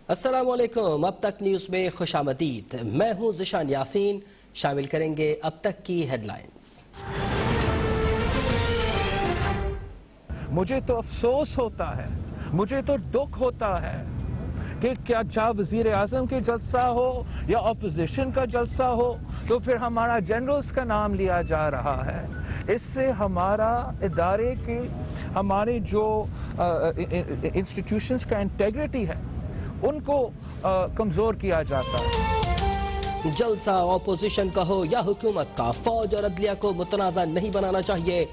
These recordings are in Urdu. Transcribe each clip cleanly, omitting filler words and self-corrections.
السلام علیکم، اب تک نیوز میں خوش آمدید۔ میں ہوں ذیشان یاسین۔ شامل کریں گے اب تک کی ہیڈ لائنز۔ مجھے تو افسوس ہوتا ہے، مجھے تو دکھ ہوتا ہے کہ کیا چاہے وزیر اعظم کے جلسہ ہو یا اپوزیشن کا جلسہ ہو تو پھر ہمارا جنرلز کا نام لیا جا رہا ہے۔ اس سے ہمارا ادارے کے ہمارے جو انسٹیٹیوشنز کا انٹیگریٹی ہے ان کو کمزور کیا جاتا ہے۔ جلسہ اپوزیشن کا ہو یا حکومت کا، فوج اور عدلیہ کو متنازع نہیں بنانا چاہیے۔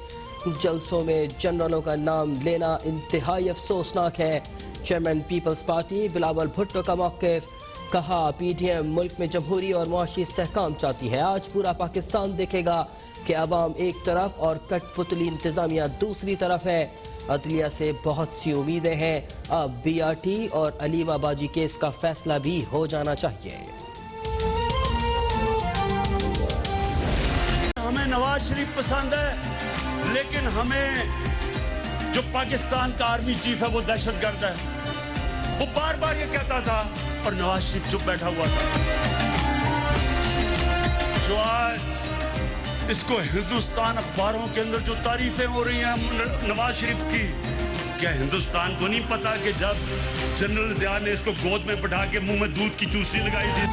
جلسوں میں جنرلوں کا نام لینا انتہائی افسوسناک ہے۔ Chairman peoples party Bilawal Bhutto کا موقف، کہا پی ڈی ایم ملک میں جمہوری اور معاشی استحکام چاہتی ہے۔ آج پورا پاکستان دیکھے گا کہ عوام ایک طرف اور کٹ پتلی انتظامیہ دوسری طرف ہے۔ عدلیہ سے بہت سی امیدیں ہیں، اب بی آر ٹی اور علیم آباجی کیس کا فیصلہ بھی ہو جانا چاہیے۔ ہمیں نواز شریف پسند ہے، لیکن ہمیں جو پاکستان کا آرمی چیف ہے وہ دہشت گرد ہے۔ وہ بار بار یہ کہتا تھا اور نواز شریف چپ بیٹھا ہوا تھا۔ جو آج اس کو ہندوستان اخباروں کے اندر جو تعریفیں ہو رہی ہیں نواز شریف کی، کیا ہندوستان کو نہیں پتا کہ جب جنرل ضیاء نے اس کو گود میں بٹھا کے منہ میں دودھ کی چوسی لگائی تھی؟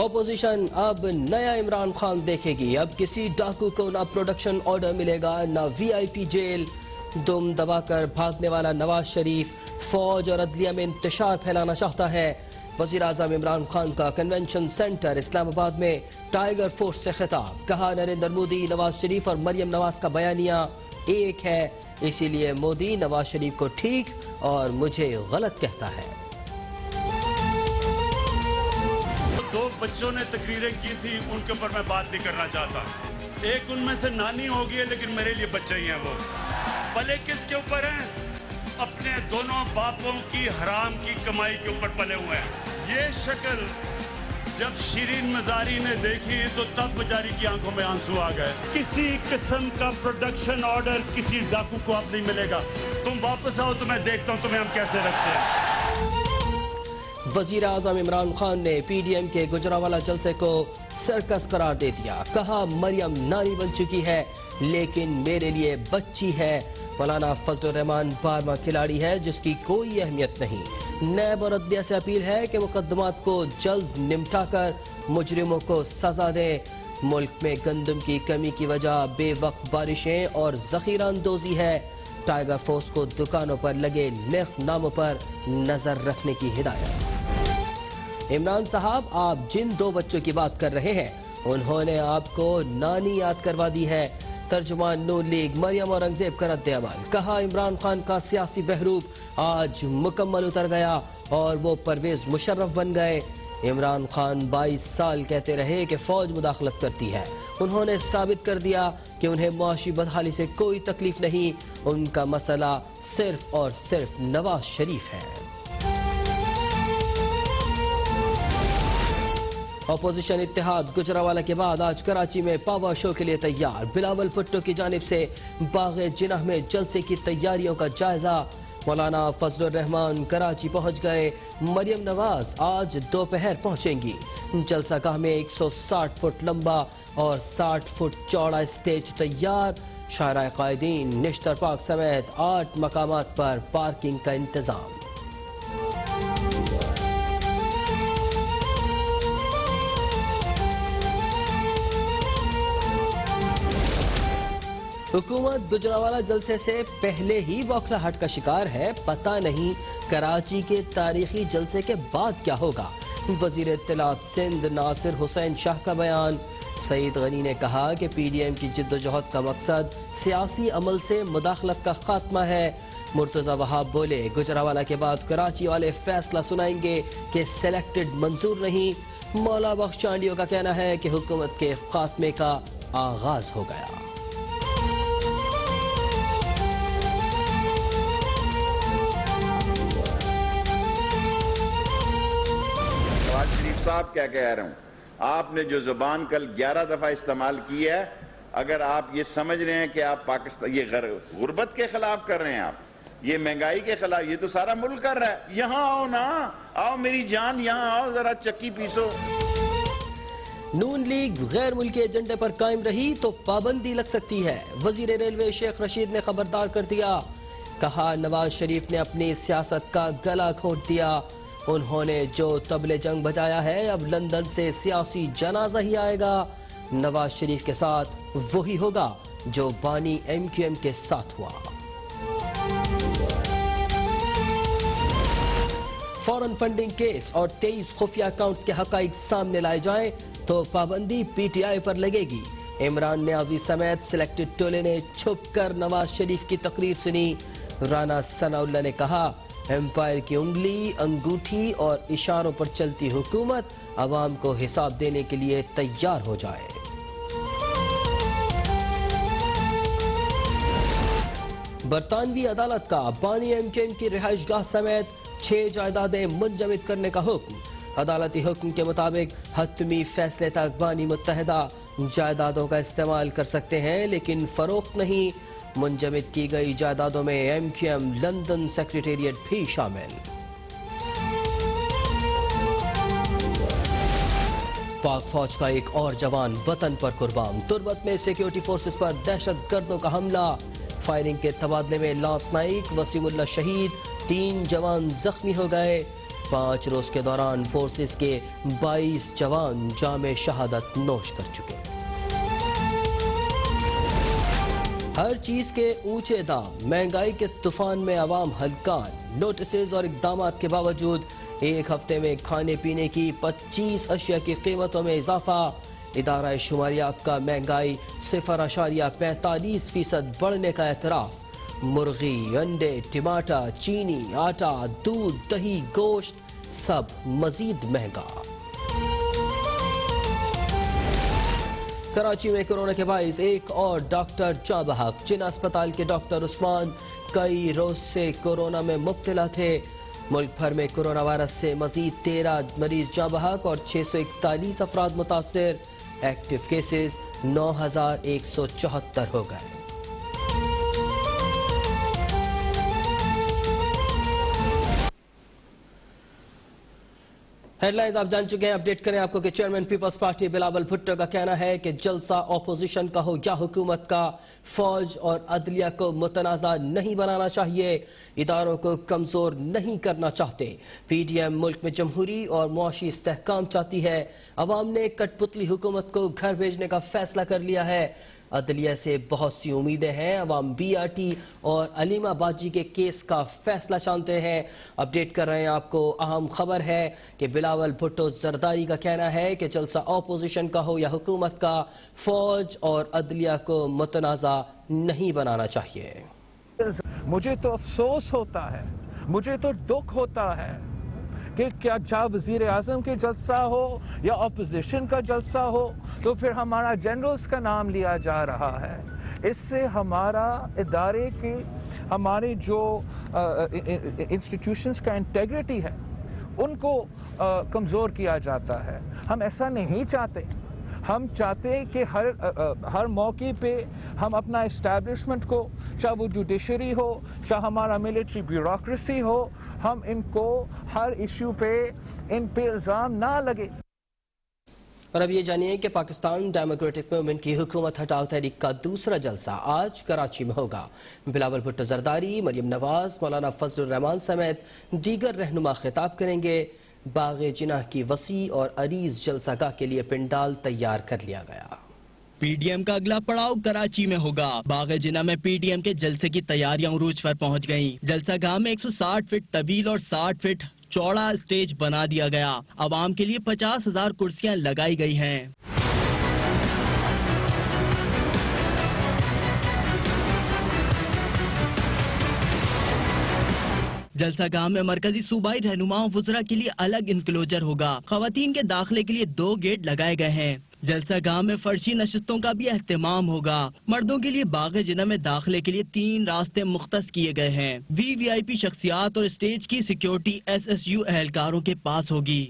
اپوزیشن اب نیا عمران خان دیکھے گی۔ اب کسی ڈاکو کو نہ پروڈکشن آرڈر ملے گا، نہ وی آئی پی جیل۔ دم دبا کر بھاگنے والا نواز شریف فوج اور عدلیہ میں انتشار پھیلانا چاہتا ہے۔ وزیر اعظم عمران خان کا کنونشن سینٹر اسلام آباد میں ٹائیگر فورس سے خطاب، کہا نریندر مودی، نواز شریف اور مریم نواز کا بیانیہ ایک ہے، اسی لیے مودی نواز شریف کو ٹھیک اور مجھے غلط کہتا ہے۔ دو بچوں نے تقریریں کی تھی، ان کے اوپر میں بات نہیں کرنا چاہتا۔ ایک ان میں سے نانی ہوگی ہے، لیکن میرے لیے بچہ ہی ہیں۔ وہ پلے کس کے اوپر ہیں؟ اپنے دونوں باپوں کی حرام کی کمائی کے اوپر پلے ہوئے ہیں۔ یہ شکل جب شیرین مزاری نے دیکھی تو تب بیچاری کی آنکھوں میں آنسو آ گئے۔ کسی قسم کا پروڈکشن آرڈر کسی ڈاکو کو اب نہیں ملے گا۔ تم واپس آؤ تو میں دیکھتا ہوں تمہیں ہم کیسے رکھتے ہیں۔ وزیر اعظم عمران خان نے پی ڈی ایم کے گجرانوالہ جلسے کو سرکس قرار دے دیا، کہا مریم نانی بن چکی ہے لیکن میرے لیے بچی ہے۔ مولانا فضل الرحمان 12واں کھلاڑی ہے جس کی کوئی اہمیت نہیں۔ نیب اور عدلیہ سے اپیل ہے کہ مقدمات کو جلد نمٹا کر مجرموں کو سزا دیں۔ ملک میں گندم کی کمی کی وجہ بے وقت بارشیں اور ذخیرہ اندوزی ہے۔ ٹائیگر فورس کو دکانوں پر لگے نرخ ناموں پر نظر رکھنے کی ہدایت۔ عمران صاحب، آپ جن دو بچوں کی بات کر رہے ہیں انہوں نے آپ کو نانی یاد کروا دی ہے۔ ترجمان نون لیگ مریم اورنگزیب کا رد عمل، کہا عمران خان کا سیاسی بحروب آج مکمل اتر گیا اور وہ پرویز مشرف بن گئے۔ عمران خان 22 سال کہتے رہے کہ فوج مداخلت کرتی ہے، انہوں نے ثابت کر دیا کہ انہیں معاشی بدحالی سے کوئی تکلیف نہیں، ان کا مسئلہ صرف اور صرف نواز شریف ہے۔ اپوزیشن اتحاد گجرانوالہ کے بعد آج کراچی میں پاور شو کے لیے تیار۔ بلاول بھٹو کی جانب سے باغ جناح میں جلسے کی تیاریوں کا جائزہ۔ مولانا فضل الرحمان کراچی پہنچ گئے، مریم نواز آج دوپہر پہنچیں گی۔ جلسہ گاہ میں 160 فٹ لمبا اور 60 فٹ چوڑا اسٹیج تیار۔ شاہراہ قائدین، نشتر پارک سمیت 8 مقامات پر پارکنگ کا انتظام۔ حکومت گجرانوالہ جلسے سے پہلے ہی بوکھلاہٹ کا شکار ہے، پتہ نہیں کراچی کے تاریخی جلسے کے بعد کیا ہوگا۔ وزیر اطلاعات سندھ ناصر حسین شاہ کا بیان، سعید غنی نے کہا کہ پی ڈی ایم کی جدوجہد کا مقصد سیاسی عمل سے مداخلت کا خاتمہ ہے۔ مرتضی وہاب بولے، گجرانوالہ کے بعد کراچی والے فیصلہ سنائیں گے کہ سلیکٹڈ منظور نہیں۔ مولا بخش چانڈیوں کا کہنا ہے کہ حکومت کے خاتمے کا آغاز ہو گیا۔ شریف صاحب کیا کہہ رہا ہوں، آپ نے جو زبان کل 11 دفعہ استعمال کی ہے، اگر آپ یہ سمجھ رہے ہیں کہ آپ پاکستان یہ غربت کے خلاف کر رہے ہیں، آپ یہ مہنگائی کے خلاف یہ تو سارا ملک کر رہا ہے. یہاں آؤ نا, آؤ میری جان, یہاں آؤ ذرا چکی پیسو. نون لیگ غیر ملکی ایجنڈے پر قائم رہی تو پابندی لگ سکتی ہے. وزیر ریلوے شیخ رشید نے خبردار کر دیا. کہا نواز شریف نے اپنی سیاست کا گلا گھونٹ دیا. انہوں نے جو طبل جنگ بجایا ہے اب لندن سے سیاسی جنازہ ہی آئے گا. نواز شریف کے ساتھ وہی ہوگا جو بانی ایم کیو ایم کے ساتھ ہوا. فورن فنڈنگ کیس اور 23 خفیہ اکاؤنٹس کے حقائق سامنے لائے جائیں تو پابندی پی ٹی آئی پر لگے گی. عمران نیازی سمیت سلیکٹڈ ٹولے نے چھپ کر نواز شریف کی تقریر سنی. رانا ثناء اللہ نے کہا امپائر کی انگلی, انگوٹھی اور اشاروں پر چلتی حکومت عوام کو حساب دینے کے لیے تیار ہو جائے. برطانوی عدالت کا بانی ایم کیو ایم کی رہائش گاہ سمیت 6 جائیدادیں منجمد کرنے کا حکم. عدالتی حکم کے مطابق حتمی فیصلے تک بانی متحدہ جائیدادوں کا استعمال کر سکتے ہیں لیکن فروخت نہیں. منجمد کی گئی جائیدادوں میں M Q M London secretariat بھی شامل. پاک فوج کا ایک اور جوان وطن پر قربان. تربت میں سیکیورٹی فورسز پر دہشت گردوں کا حملہ. فائرنگ کے تبادلے میں لانس نائک, وسیم اللہ شہید, 3 جوان زخمی ہو گئے. 5 روز کے دوران فورسز کے 22 جوان جام شہادت نوش کر چکے. ہر چیز کے اونچے دام, مہنگائی کے طوفان میں عوام ہلکان. نوٹسز اور اقدامات کے باوجود ایک ہفتے میں کھانے پینے کی 25 اشیاء کی قیمتوں میں اضافہ. ادارہ شماریات کا مہنگائی 0.45% بڑھنے کا اعتراف. مرغی, انڈے, ٹماٹر, چینی, آٹا, دودھ, دہی, گوشت سب مزید مہنگا. کراچی میں کورونا کے باعث ایک اور ڈاکٹر جاں بحق. جناح اسپتال کے ڈاکٹر عثمان کئی روز سے کورونا میں مبتلا تھے. ملک بھر میں کورونا وائرس سے مزید 13 مریض جاں بحق اور 641 افراد متاثر. ایکٹیو کیسز 9174 ہو گئے. ہیڈ لائنز آپ جان چکے ہیں. اپڈیٹ کریں آپ کو کہ chairman peoples party Bilawal Bhutto کا کہنا ہے کہ جلسہ اپوزیشن کا ہو یا حکومت کا, فوج اور عدلیہ کو متنازع نہیں بنانا چاہیے. اداروں کو کمزور نہیں کرنا چاہتے. پی ڈی ایم ملک میں جمہوری اور معاشی استحکام چاہتی ہے. عوام نے کٹ پتلی حکومت کو گھر بھیجنے کا فیصلہ کر لیا ہے. عدلیہ سے بہت سی امیدیں ہیں. عوام بی آر ٹی اور علیمہ باجی کے کیس کا فیصلہ چاہتے ہیں. اپڈیٹ کر رہے ہیں آپ کو. اہم خبر ہے کہ بلاول بھٹو زرداری کا کہنا ہے کہ جلسہ اپوزیشن کا ہو یا حکومت کا, فوج اور عدلیہ کو متنازع نہیں بنانا چاہیے. مجھے تو افسوس ہوتا ہے, مجھے تو دکھ ہوتا ہے کہ کیا وزیر اعظم کے جلسہ ہو یا اپوزیشن کا جلسہ ہو تو پھر ہمارا جنرلز کا نام لیا جا رہا ہے. اس سے ہمارا ادارے کی, ہمارے جو انسٹیٹیوشنز کا انٹیگریٹی ہے ان کو کمزور کیا جاتا ہے. ہم ایسا نہیں چاہتے. ہم چاہتے ہیں کہ ہر موقع پہ ہم اپنا اسٹیبلشمنٹ کو, چاہے وہ جوڈیشری ہو, چاہے ہمارا ملٹری بیوروکریسی ہو, ہم ان کو ہر ایشو پہ ان پہ الزام نہ لگے. اور اب یہ جانیے کہ پاکستان ڈیموکریٹک موومنٹ کی حکومت ہٹاؤ تحریک کا دوسرا جلسہ آج کراچی میں ہوگا. بلاول بھٹو زرداری, مریم نواز, مولانا فضل الرحمان سمیت دیگر رہنما خطاب کریں گے. باغ جناح کی وسیع اور عریض جلسہ گاہ کے لیے پنڈال تیار کر لیا گیا. پی ڈی ایم کا اگلا پڑاؤ کراچی میں ہوگا. باغ جناح میں پی ڈی ایم کے جلسے کی تیاریاں عروج پر پہنچ گئیں. جلسہ گاہ میں 160 فٹ طویل اور 60 فٹ چوڑا اسٹیج بنا دیا گیا. عوام کے لیے 50,000 کرسیاں لگائی گئی ہیں. جلسہ گاہ میں مرکزی صوبائی رہنماؤں وزراء کے لیے الگ انکلوجر ہوگا. خواتین کے داخلے کے لیے 2 گیٹ لگائے گئے ہیں. جلسہ گاہ میں فرشی نشستوں کا بھی اہتمام ہوگا. مردوں کے لیے باغ جناح میں داخلے کے لیے 3 راستے مختص کیے گئے ہیں. وی آئی پی شخصیات اور اسٹیج کی سیکیورٹی SSU اہلکاروں کے پاس ہوگی.